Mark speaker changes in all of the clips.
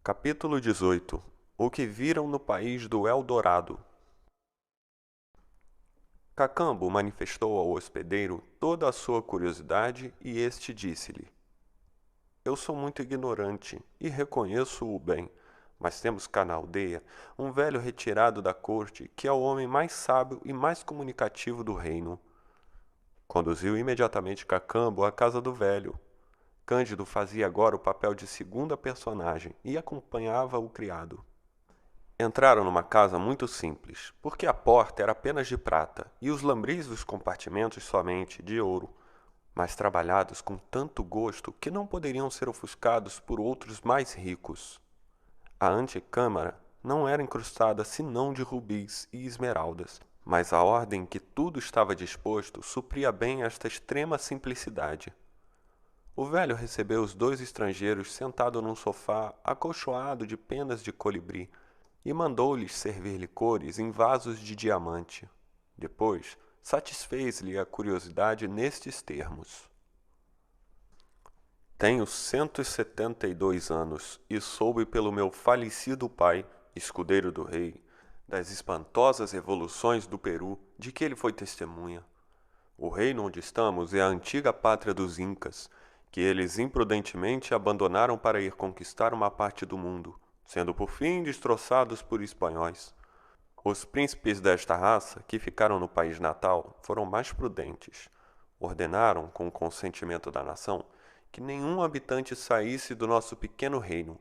Speaker 1: Capítulo 18. O que viram no país do Eldorado. Cacambo manifestou ao hospedeiro toda a sua curiosidade e este disse-lhe: Eu sou muito ignorante e reconheço-o bem, mas temos cá na aldeia um velho retirado da corte que é o homem mais sábio e mais comunicativo do reino. Conduziu imediatamente Cacambo à casa do velho. Cândido fazia agora o papel de segunda personagem e acompanhava o criado. Entraram numa casa muito simples, porque a porta era apenas de prata e os lambris dos compartimentos somente de ouro, mas trabalhados com tanto gosto que não poderiam ser ofuscados por outros mais ricos. A antecâmara não era incrustada senão de rubis e esmeraldas, mas a ordem em que tudo estava disposto supria bem esta extrema simplicidade. O velho recebeu os dois estrangeiros sentado num sofá acolchoado de penas de colibri e mandou-lhes servir licores em vasos de diamante. Depois, satisfez-lhe a curiosidade nestes termos: Tenho 172 anos e soube pelo meu falecido pai, escudeiro do rei, das espantosas revoluções do Peru de que ele foi testemunha. O reino onde estamos é a antiga pátria dos Incas, que eles imprudentemente abandonaram para ir conquistar uma parte do mundo, sendo por fim destroçados por espanhóis. Os príncipes desta raça, que ficaram no país natal, foram mais prudentes. Ordenaram, com o consentimento da nação, que nenhum habitante saísse do nosso pequeno reino,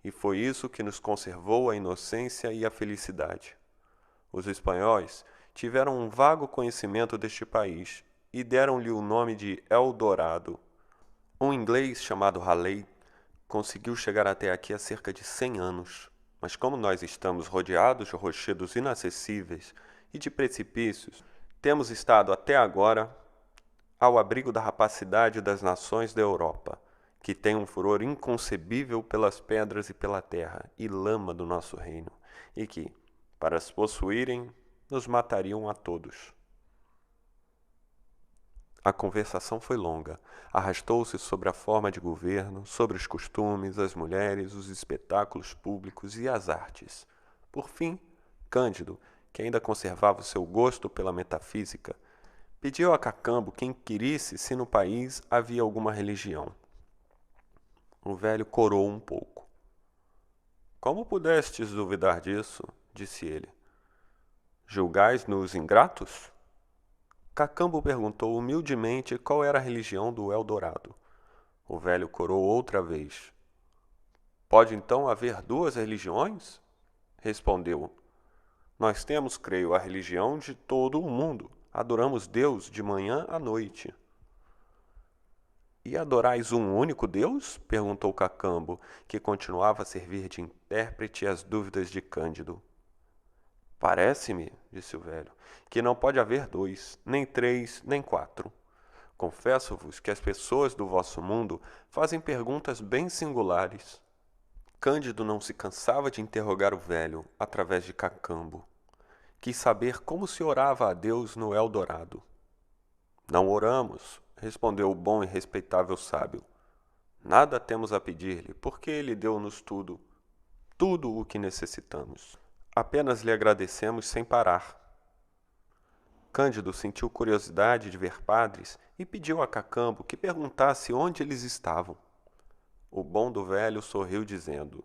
Speaker 1: e foi isso que nos conservou a inocência e a felicidade. Os espanhóis tiveram um vago conhecimento deste país e deram-lhe o nome de Eldorado. Um inglês chamado Halley conseguiu chegar até aqui há cerca de 100 anos, mas como nós estamos rodeados de rochedos inacessíveis e de precipícios, temos estado até agora ao abrigo da rapacidade das nações da Europa, que têm um furor inconcebível pelas pedras e pela terra e lama do nosso reino, e que, para as possuírem, nos matariam a todos. A conversação foi longa. Arrastou-se sobre a forma de governo, sobre os costumes, as mulheres, os espetáculos públicos e as artes. Por fim, Cândido, que ainda conservava o seu gosto pela metafísica, pediu a Cacambo que inquirisse se no país havia alguma religião. O velho corou um pouco. Como pudestes duvidar disso? Disse ele. Julgais-nos ingratos? Cacambo perguntou humildemente qual era a religião do Eldorado. O velho corou outra vez. Pode então haver duas religiões? Respondeu. Nós temos, creio, a religião de todo o mundo. Adoramos Deus de manhã à noite. E adorais um único Deus? Perguntou Cacambo, que continuava a servir de intérprete às dúvidas de Cândido. Parece-me, disse o velho, que não pode haver dois, nem três, nem quatro. Confesso-vos que as pessoas do vosso mundo fazem perguntas bem singulares. Cândido não se cansava de interrogar o velho através de Cacambo. Quis saber como se orava a Deus no Eldorado. Não oramos, respondeu o bom e respeitável sábio. Nada temos a pedir-lhe, porque ele deu-nos tudo, tudo o que necessitamos. Apenas lhe agradecemos sem parar. Cândido sentiu curiosidade de ver padres e pediu a Cacambo que perguntasse onde eles estavam. O bom do velho sorriu dizendo: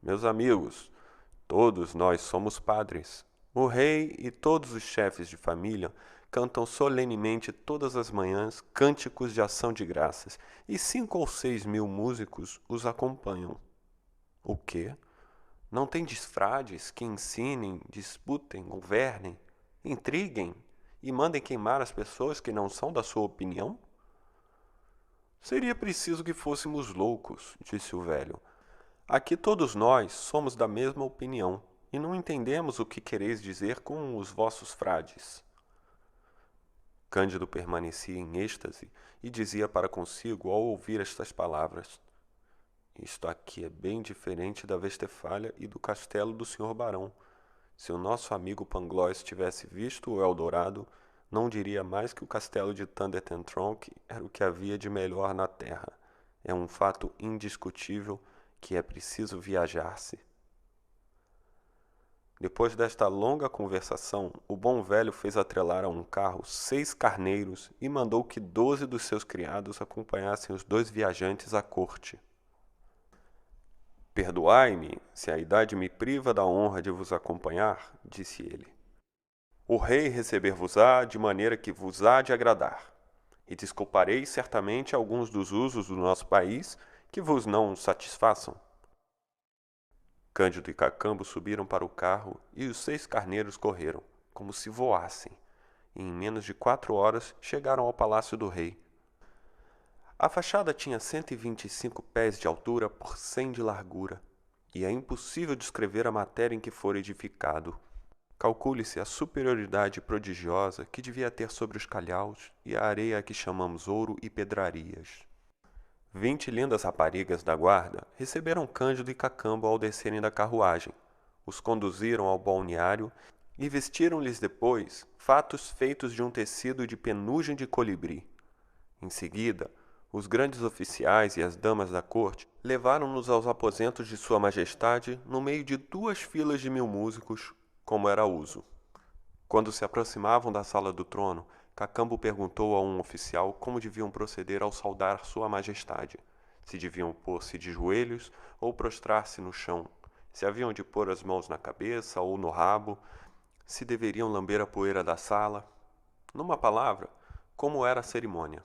Speaker 1: Meus amigos, todos nós somos padres. O rei e todos os chefes de família cantam solenemente todas as manhãs cânticos de ação de graças e 5 ou 6 mil músicos os acompanham. O quê? Não tendes frades que ensinem, disputem, governem, intriguem e mandem queimar as pessoas que não são da sua opinião? Seria preciso que fôssemos loucos, disse o velho. Aqui todos nós somos da mesma opinião e não entendemos o que quereis dizer com os vossos frades. Cândido permanecia em êxtase e dizia para consigo ao ouvir estas palavras: Isto aqui é bem diferente da Vestefália e do castelo do senhor barão. Se o nosso amigo Pangloss tivesse visto o Eldorado, não diria mais que o castelo de Thunder-ten-Tronckh era o que havia de melhor na terra. É um fato indiscutível que é preciso viajar-se. Depois desta longa conversação, o bom velho fez atrelar a um carro 6 carneiros e mandou que 12 dos seus criados acompanhassem os 2 viajantes à corte. Perdoai-me, se a idade me priva da honra de vos acompanhar, disse ele. O rei receber-vos-á de maneira que vos há de agradar, e desculparei certamente alguns dos usos do nosso país que vos não satisfaçam. Cândido e Cacambo subiram para o carro e os 6 carneiros correram, como se voassem, e em menos de 4 horas chegaram ao palácio do rei. A fachada tinha 125 pés de altura por 100 de largura, e é impossível descrever a matéria em que fora edificado. Calcule-se a superioridade prodigiosa que devia ter sobre os calhaus e a areia a que chamamos ouro e pedrarias. 20 lindas raparigas da guarda receberam Cândido e Cacambo ao descerem da carruagem, os conduziram ao balneário e vestiram-lhes depois fatos feitos de um tecido de penugem de colibri. Em seguida, os grandes oficiais e as damas da corte levaram-nos aos aposentos de Sua Majestade no meio de 2 filas de 1000 músicos, como era uso. Quando se aproximavam da sala do trono, Cacambo perguntou a um oficial como deviam proceder ao saudar Sua Majestade, se deviam pôr-se de joelhos ou prostrar-se no chão, se haviam de pôr as mãos na cabeça ou no rabo, se deveriam lamber a poeira da sala. Numa palavra, como era a cerimônia.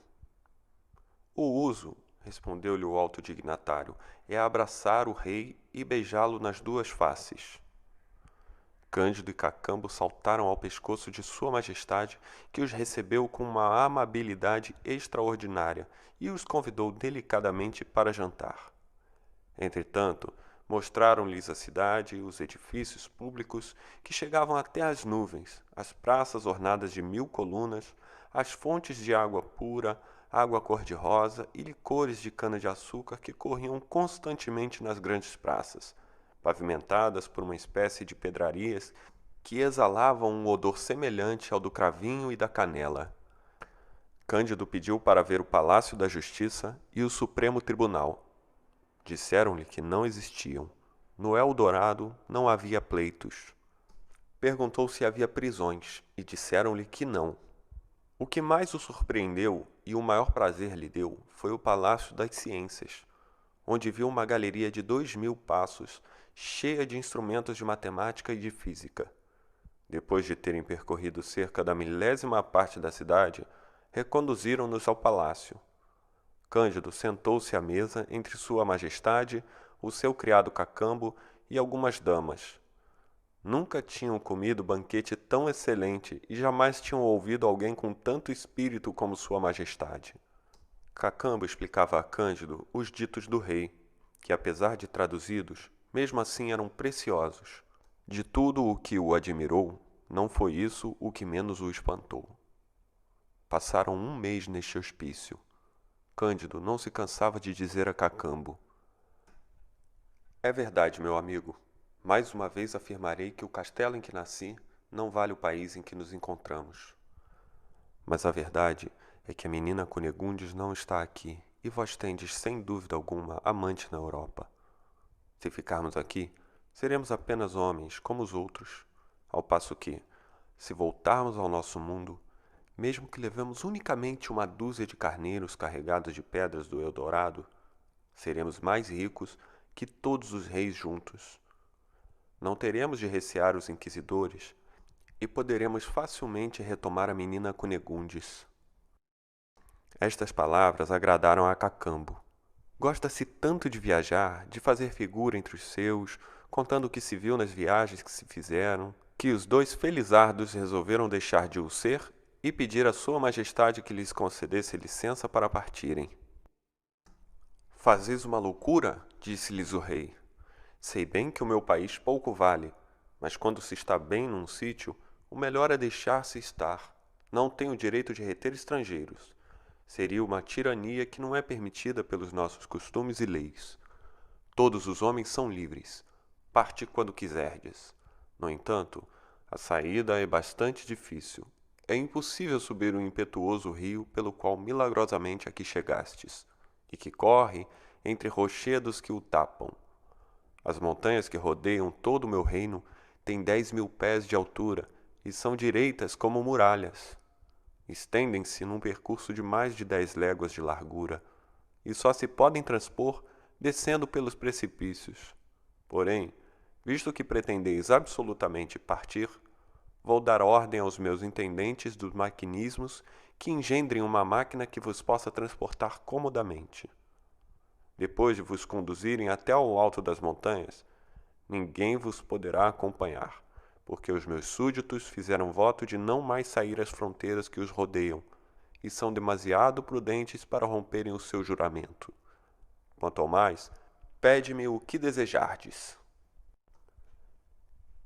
Speaker 1: O uso, respondeu-lhe o alto dignatário, é abraçar o rei e beijá-lo nas 2 faces. Cândido e Cacambo saltaram ao pescoço de Sua Majestade, que os recebeu com uma amabilidade extraordinária e os convidou delicadamente para jantar. Entretanto, mostraram-lhes a cidade, os edifícios públicos que chegavam até às nuvens, as praças ornadas de 1000 colunas, as fontes de água pura, água cor-de-rosa e licores de cana-de-açúcar que corriam constantemente nas grandes praças, pavimentadas por uma espécie de pedrarias que exalavam um odor semelhante ao do cravinho e da canela. Cândido pediu para ver o Palácio da Justiça e o Supremo Tribunal. Disseram-lhe que não existiam. No Eldorado não havia pleitos. Perguntou se havia prisões e disseram-lhe que não. O que mais o surpreendeu e o maior prazer lhe deu foi o Palácio das Ciências, onde viu uma galeria de 2000 passos, cheia de instrumentos de matemática e de física. Depois de terem percorrido cerca da 1000ª parte da cidade, reconduziram-nos ao palácio. Cândido sentou-se à mesa entre Sua Majestade, o seu criado Cacambo e algumas damas. Nunca tinham comido banquete tão excelente e jamais tinham ouvido alguém com tanto espírito como Sua Majestade. Cacambo explicava a Cândido os ditos do rei, que apesar de traduzidos, mesmo assim eram preciosos. De tudo o que o admirou, não foi isso o que menos o espantou. Passaram 1 mês neste hospício. Cândido não se cansava de dizer a Cacambo: é verdade, meu amigo. Mais uma vez afirmarei que o castelo em que nasci não vale o país em que nos encontramos. Mas a verdade é que a menina Cunegundes não está aqui, e vós tendes, sem dúvida alguma, amante na Europa. Se ficarmos aqui, seremos apenas homens, como os outros, ao passo que, se voltarmos ao nosso mundo, mesmo que levemos unicamente uma dúzia de carneiros carregados de pedras do Eldorado, seremos mais ricos que todos os reis juntos. Não teremos de recear os inquisidores e poderemos facilmente retomar a menina Cunegundes. Estas palavras agradaram a Cacambo. Gosta-se tanto de viajar, de fazer figura entre os seus, contando o que se viu nas viagens que se fizeram, que os 2 felizardos resolveram deixar de o ser e pedir a Sua Majestade que lhes concedesse licença para partirem. Fazeis uma loucura? Disse-lhes o rei. Sei bem que o meu país pouco vale, mas quando se está bem num sítio, o melhor é deixar-se estar. Não tenho o direito de reter estrangeiros. Seria uma tirania que não é permitida pelos nossos costumes e leis. Todos os homens são livres. Parte quando quiserdes. No entanto, a saída é bastante difícil. É impossível subir o impetuoso rio pelo qual milagrosamente aqui chegastes, e que corre entre rochedos que o tapam. As montanhas que rodeiam todo o meu reino têm 10.000 pés de altura e são direitas como muralhas. Estendem-se num percurso de mais de 10 léguas de largura e só se podem transpor descendo pelos precipícios. Porém, visto que pretendeis absolutamente partir, vou dar ordem aos meus intendentes dos maquinismos que engendrem uma máquina que vos possa transportar comodamente. Depois de vos conduzirem até ao alto das montanhas, ninguém vos poderá acompanhar, porque os meus súditos fizeram voto de não mais sair às fronteiras que os rodeiam, e são demasiado prudentes para romperem o seu juramento. Quanto ao mais, pede-me o que desejardes.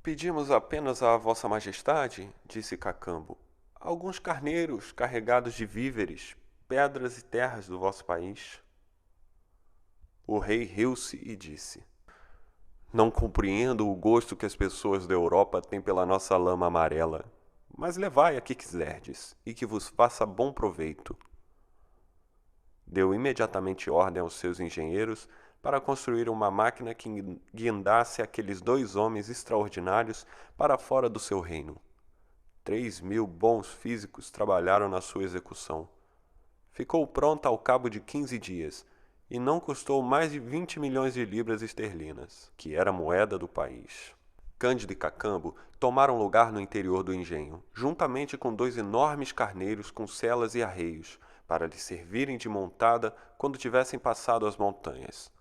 Speaker 1: Pedimos apenas a vossa majestade, disse Cacambo, alguns carneiros carregados de víveres, pedras e terras do vosso país. O rei riu-se e disse: Não compreendo o gosto que as pessoas da Europa têm pela nossa lama amarela, mas levai a que quiserdes, e que vos faça bom proveito. Deu imediatamente ordem aos seus engenheiros para construir uma máquina que guindasse aqueles 2 homens extraordinários para fora do seu reino. 3.000 bons físicos trabalharam na sua execução. Ficou pronta ao cabo de 15 dias, e não custou mais de 20 milhões de libras esterlinas, que era a moeda do país. Cândido e Cacambo tomaram lugar no interior do engenho, juntamente com 2 enormes carneiros com selas e arreios, para lhes servirem de montada quando tivessem passado as montanhas.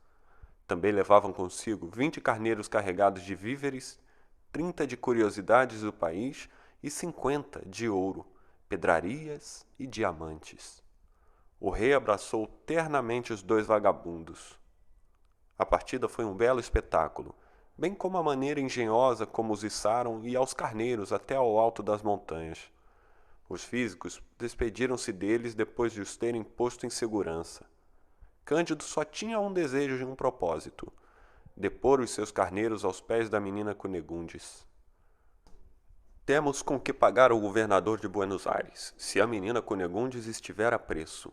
Speaker 1: Também levavam consigo 20 carneiros carregados de víveres, 30 de curiosidades do país e 50 de ouro, pedrarias e diamantes. O rei abraçou ternamente os 2 vagabundos. A partida foi um belo espetáculo, bem como a maneira engenhosa como os içaram e aos carneiros até ao alto das montanhas. Os físicos despediram-se deles depois de os terem posto em segurança. Cândido só tinha um desejo e um propósito: depor os seus carneiros aos pés da menina Cunegundes. Temos com que pagar ao governador de Buenos Aires, se a menina Cunegundes estiver a preço.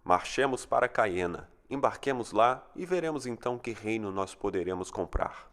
Speaker 1: Marchemos para Caiena, embarquemos lá e veremos então que reino nós poderemos comprar.